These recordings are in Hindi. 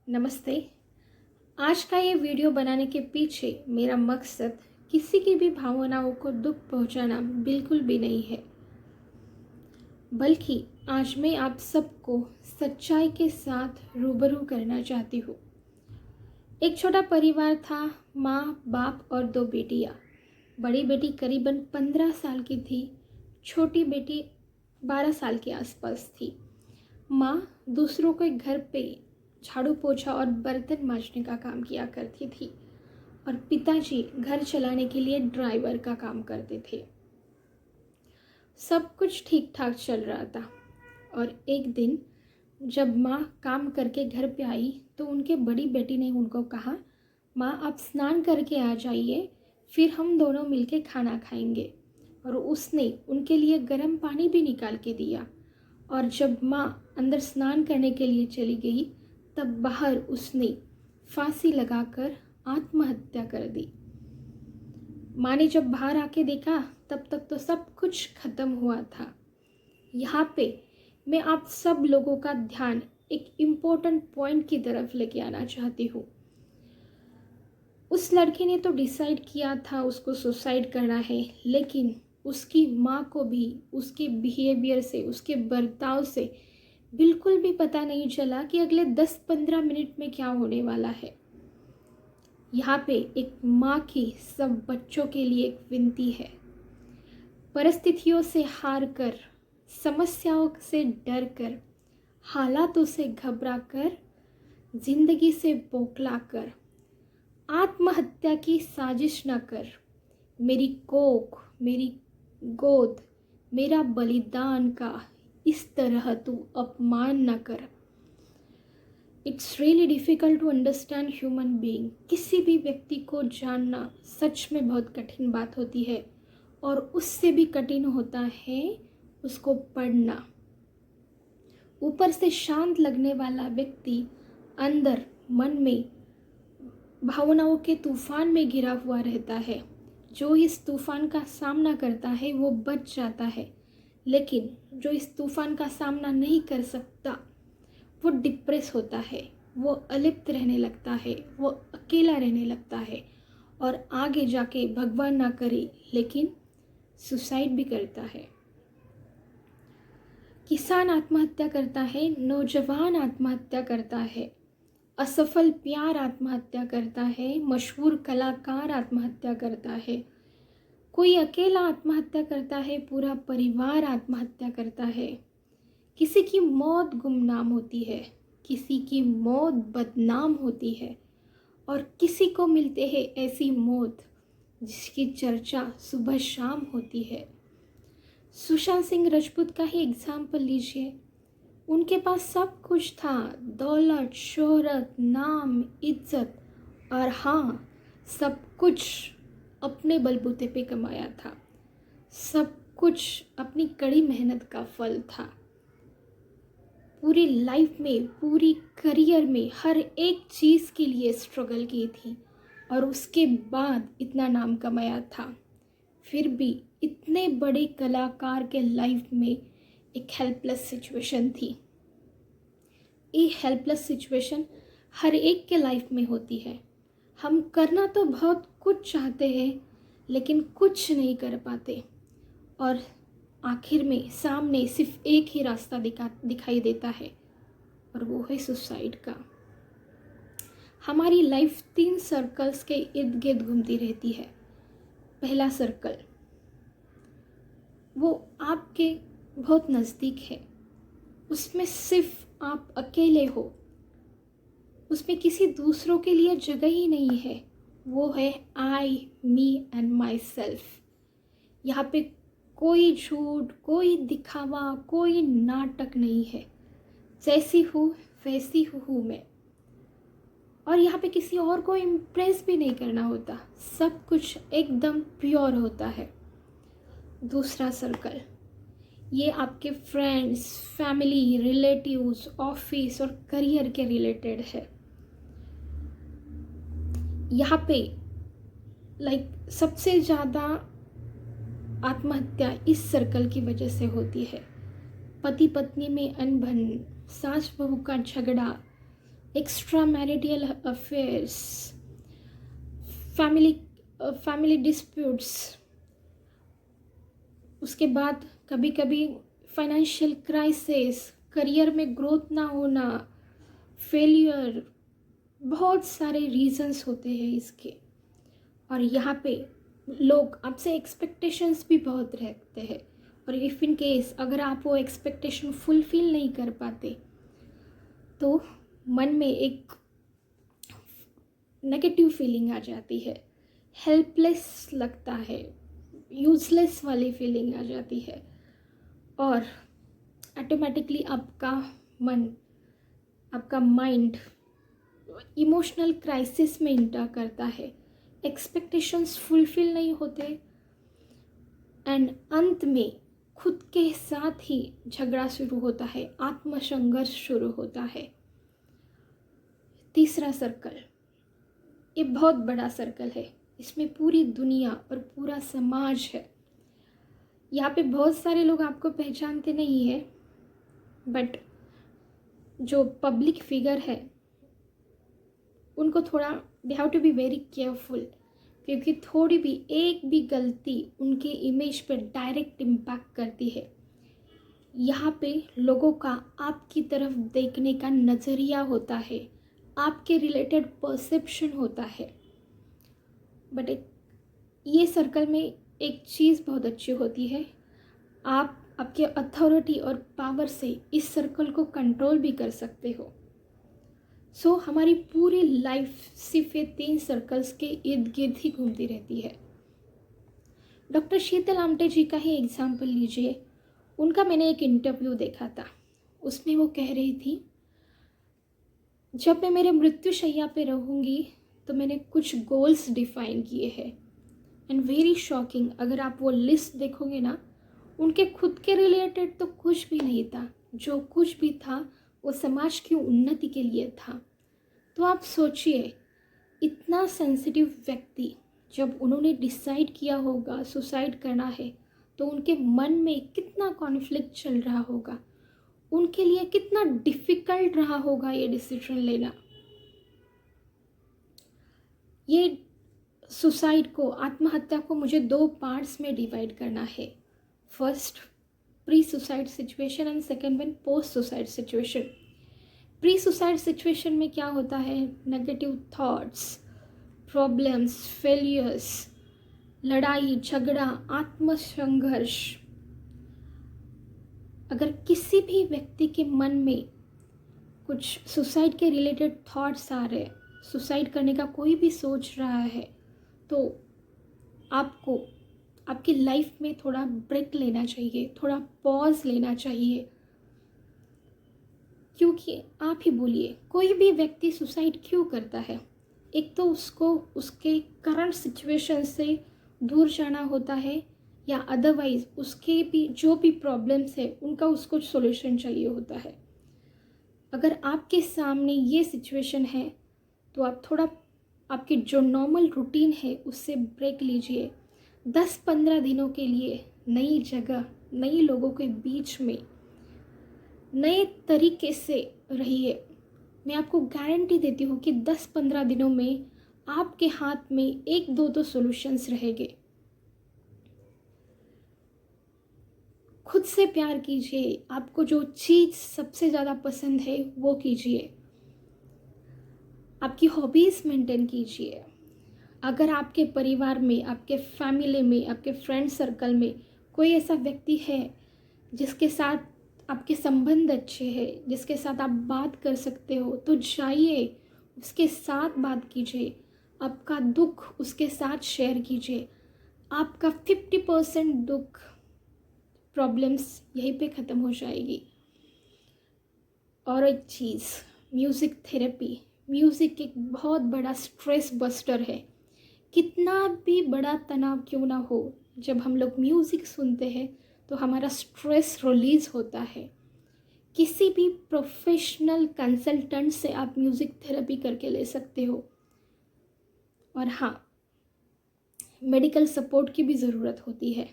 नमस्ते। आज का ये वीडियो बनाने के पीछे मेरा मकसद किसी की भी भावनाओं को दुख पहुंचाना बिल्कुल भी नहीं है, बल्कि आज मैं आप सबको सच्चाई के साथ रूबरू करना चाहती हूँ। एक छोटा परिवार था, माँ, बाप और दो बेटियाँ। बड़ी बेटी करीबन 15 साल की थी, छोटी बेटी 12 साल के आसपास थी। माँ दूसरों के घर पे झाड़ू पोछा और बर्तन मांजने का काम किया करती थी और पिताजी घर चलाने के लिए ड्राइवर का काम करते थे। सब कुछ ठीक ठाक चल रहा था और एक दिन जब माँ काम करके घर पे आई तो उनके बड़ी बेटी ने उनको कहा, माँ आप स्नान करके आ जाइए, फिर हम दोनों मिलके खाना खाएंगे। और उसने उनके लिए गर्म पानी भी निकाल के दिया। और जब माँ अंदर स्नान करने के लिए चली गई तब बाहर उसने फांसी लगाकर आत्महत्या कर दी। माँ ने जब बाहर आके देखा तब तक तो सब कुछ खत्म हुआ था। यहाँ पे मैं आप सब लोगों का ध्यान एक इम्पोर्टेंट पॉइंट की तरफ लेके आना चाहती हूँ। उस लड़की ने तो डिसाइड किया था उसको सुसाइड करना है, लेकिन उसकी माँ को भी उसके बिहेवियर से, उसके बर्ताव से बिल्कुल भी पता नहीं चला कि अगले 10-15 मिनट में क्या होने वाला है। यहाँ पे एक माँ की सब बच्चों के लिए एक विनती है। परिस्थितियों से हार कर, समस्याओं से डर कर, हालातों से घबरा कर, जिंदगी से बौखला कर, आत्महत्या की साजिश न कर। मेरी कोख, मेरी गोद, मेरा बलिदान का इस तरह तू अपमान न कर। It's really difficult to understand human being. किसी भी व्यक्ति को जानना सच में बहुत कठिन बात होती है और उससे भी कठिन होता है उसको पढ़ना। ऊपर से शांत लगने वाला व्यक्ति अंदर मन में भावनाओं के तूफान में घिरा हुआ रहता है। जो इस तूफान का सामना करता है वो बच जाता है, लेकिन जो इस तूफान का सामना नहीं कर सकता वो डिप्रेस होता है, वो अलिप्त रहने लगता है, वो अकेला रहने लगता है और आगे जाके भगवान ना करे लेकिन सुसाइड भी करता है। किसान आत्महत्या करता है, नौजवान आत्महत्या करता है, असफल प्यार आत्महत्या करता है, मशहूर कलाकार आत्महत्या करता है, कोई अकेला आत्महत्या करता है, पूरा परिवार आत्महत्या करता है। किसी की मौत गुमनाम होती है, किसी की मौत बदनाम होती है और किसी को मिलते हैं ऐसी मौत जिसकी चर्चा सुबह शाम होती है। सुशांत सिंह राजपूत का ही एग्जाम्पल लीजिए। उनके पास सब कुछ था, दौलत, शोहरत, नाम, इज्जत, और हाँ, सब कुछ अपने बलबूते पे कमाया था। सब कुछ अपनी कड़ी मेहनत का फल था। पूरी लाइफ में, पूरी करियर में हर एक चीज़ के लिए स्ट्रगल की थी और उसके बाद इतना नाम कमाया था। फिर भी इतने बड़े कलाकार के लाइफ में एक हेल्पलेस सिचुएशन थी। ये हेल्पलेस सिचुएशन हर एक के लाइफ में होती है। हम करना तो बहुत कुछ चाहते हैं लेकिन कुछ नहीं कर पाते और आखिर में सामने सिर्फ एक ही रास्ता दिखाई देता है और वो है सुसाइड का। हमारी लाइफ 3 सर्कल्स के इर्द गिर्द घूमती रहती है। पहला सर्कल वो आपके बहुत नज़दीक है, उसमें सिर्फ आप अकेले हो, उसमें किसी दूसरों के लिए जगह ही नहीं है। वो है आई, मी एंड माई सेल्फ। यहाँ पे कोई झूठ, कोई दिखावा, कोई नाटक नहीं है। जैसी हूँ वैसी हूँ मैं। और यहाँ पे किसी और को इम्प्रेस भी नहीं करना होता, सब कुछ एकदम प्योर होता है। दूसरा सर्कल, ये आपके फ्रेंड्स, फैमिली, रिलेटिव्स, ऑफिस और करियर के रिलेटेड है। यहाँ पे सबसे ज़्यादा आत्महत्या इस सर्कल की वजह से होती है। पति पत्नी में अनबन, सास बहू का झगड़ा, extra marital affairs, family family disputes, उसके बाद कभी कभी फाइनेंशियल क्राइसिस, करियर में ग्रोथ ना होना, फेलियर, बहुत सारे रीजंस होते हैं इसके। और यहाँ पे लोग आपसे एक्सपेक्टेशंस भी बहुत रखते हैं, और इफ़ इन केस अगर आप वो एक्सपेक्टेशन फुलफिल नहीं कर पाते तो मन में एक नेगेटिव फीलिंग आ जाती है, हेल्पलेस लगता है, यूजलेस वाली फीलिंग आ जाती है, और ऑटोमेटिकली आपका मन, आपका माइंड इमोशनल क्राइसिस में इंटर करता है, एक्सपेक्टेशंस फुलफिल नहीं होते, एंड अंत में खुद के साथ ही झगड़ा शुरू होता है, आत्मसंघर्ष शुरू होता है। तीसरा सर्कल, ये बहुत बड़ा सर्कल है, इसमें पूरी दुनिया और पूरा समाज है। यहाँ पे बहुत सारे लोग आपको पहचानते नहीं है, बट जो पब्लिक फिगर है उनको थोड़ा they have to be very careful, क्योंकि थोड़ी भी एक भी गलती उनके इमेज पर डायरेक्ट इम्पैक्ट करती है। यहाँ पे लोगों का आपकी तरफ देखने का नज़रिया होता है, आपके रिलेटेड परसेप्शन होता है। बट ये सर्कल में एक चीज़ बहुत अच्छी होती है, आप आपके अथॉरिटी और पावर से इस सर्कल को कंट्रोल भी कर सकते हो। सो हमारी पूरी लाइफ सिर्फ ये 3 सर्कल्स के इर्द गिर्द ही घूमती रहती है। डॉक्टर शीतल आमटे जी का ही एग्जाम्पल लीजिए, उनका मैंने एक इंटरव्यू देखा था, उसमें वो कह रही थी, जब मैं मेरे मृत्युशैया पे रहूँगी तो मैंने कुछ गोल्स डिफाइन किए हैं, एंड वेरी शॉकिंग, अगर आप वो लिस्ट देखोगे ना, उनके खुद के रिलेटेड तो कुछ भी नहीं था, जो कुछ भी था वो समाज की उन्नति के लिए था। तो आप सोचिए, इतना सेंसिटिव व्यक्ति जब उन्होंने डिसाइड किया होगा सुसाइड करना है, तो उनके मन में कितना कॉन्फ्लिक्ट चल रहा होगा, उनके लिए कितना डिफ़िकल्ट रहा होगा ये डिसीजन लेना। ये सुसाइड को, आत्महत्या को मुझे 2 पार्ट्स में डिवाइड करना है। First pre suicide situation and second one post suicide situation. Pre suicide situation में क्या होता है, नेगेटिव थॉट्स, प्रॉब्लम्स, फेलियर्स, लड़ाई झगड़ा, आत्मसंघर्ष। अगर किसी भी व्यक्ति के मन में कुछ सुसाइड के रिलेटेड थॉट्स आ रहे हैं, सुसाइड करने का कोई भी सोच रहा है, तो आपको आपकी लाइफ में थोड़ा ब्रेक लेना चाहिए, थोड़ा पॉज लेना चाहिए। क्योंकि आप ही बोलिए, कोई भी व्यक्ति सुसाइड क्यों करता है? एक तो उसको उसके करंट सिचुएशन से दूर जाना होता है, या अदरवाइज उसके भी जो भी प्रॉब्लम्स है उनका उसको सॉल्यूशन चाहिए होता है। अगर आपके सामने ये सिचुएशन है तो आप थोड़ा आपकी जो नॉर्मल रूटीन है उससे ब्रेक लीजिए। 10-15 दिनों के लिए नई जगह, नई लोगों के बीच में नए तरीके से रहिए। मैं आपको गारंटी देती हूँ कि 10-15 दिनों में आपके हाथ में 1-2 तो सॉल्यूशंस रहेंगे। खुद से प्यार कीजिए, आपको जो चीज़ सबसे ज़्यादा पसंद है वो कीजिए, आपकी हॉबीज़ मेंटेन कीजिए। अगर आपके परिवार में, आपके फैमिली में, आपके फ्रेंड सर्कल में कोई ऐसा व्यक्ति है जिसके साथ आपके संबंध अच्छे हैं, जिसके साथ आप बात कर सकते हो, तो जाइए उसके साथ बात कीजिए, आपका दुख उसके साथ शेयर कीजिए। आपका 50% दुख, प्रॉब्लम्स यहीं पे ख़त्म हो जाएगी। और एक चीज़, म्यूज़िक थेरेपी। म्यूज़िक एक बहुत बड़ा स्ट्रेस बस्टर है। कितना भी बड़ा तनाव क्यों ना हो, जब हम लोग म्यूज़िक सुनते हैं तो हमारा स्ट्रेस रिलीज़ होता है। किसी भी प्रोफेशनल कंसल्टेंट से आप म्यूज़िक थेरेपी करके ले सकते हो। और हाँ, मेडिकल सपोर्ट की भी ज़रूरत होती है।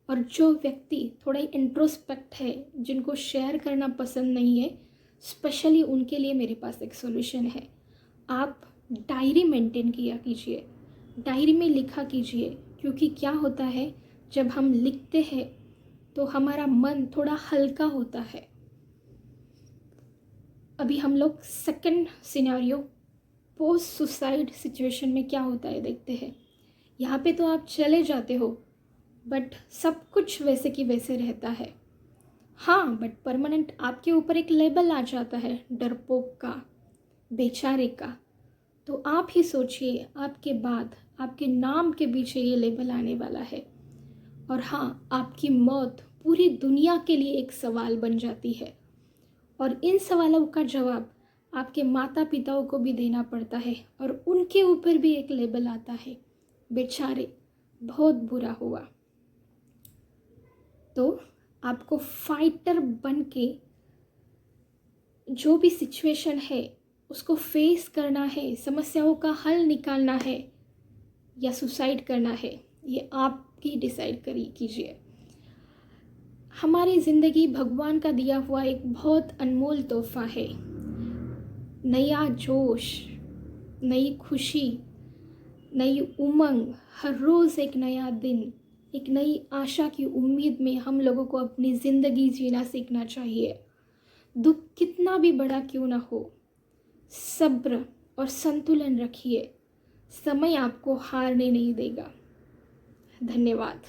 और जो व्यक्ति थोड़ा इंट्रोस्पेक्ट है, जिनको शेयर करना पसंद नहीं है, स्पेशली उनके लिए मेरे पास एक सॉल्यूशन है। आप डायरी मेंटेन किया कीजिए, डायरी में लिखा कीजिए, क्योंकि क्या होता है जब हम लिखते हैं तो हमारा मन थोड़ा हल्का होता है। अभी हम लोग second scenario post suicide situation में क्या होता है देखते हैं। यहाँ पे तो आप चले जाते हो बट सब कुछ वैसे की वैसे रहता है। हाँ, बट परमानेंट आपके ऊपर एक लेबल आ जाता है डरपोक का, बेचारे का। तो आप ही सोचिए, आपके बाद आपके नाम के पीछे ये लेबल आने वाला है। और हाँ, आपकी मौत पूरी दुनिया के लिए एक सवाल बन जाती है और इन सवालों का जवाब आपके माता पिताओं को भी देना पड़ता है और उनके ऊपर भी एक लेबल आता है, बेचारे बहुत बुरा हुआ। तो आपको फाइटर बन के जो भी सिचुएशन है उसको फेस करना है, समस्याओं का हल निकालना है या सुसाइड करना है, ये आपकी डिसाइड कीजिए। हमारी ज़िंदगी भगवान का दिया हुआ एक बहुत अनमोल तोहफा है। नया जोश, नई खुशी, नई उमंग, हर रोज़ एक नया दिन, एक नई आशा की उम्मीद में हम लोगों को अपनी ज़िंदगी जीना सीखना चाहिए। दुख कितना भी बड़ा क्यों ना हो, सब्र और संतुलन रखिए, समय आपको हारने नहीं देगा। धन्यवाद।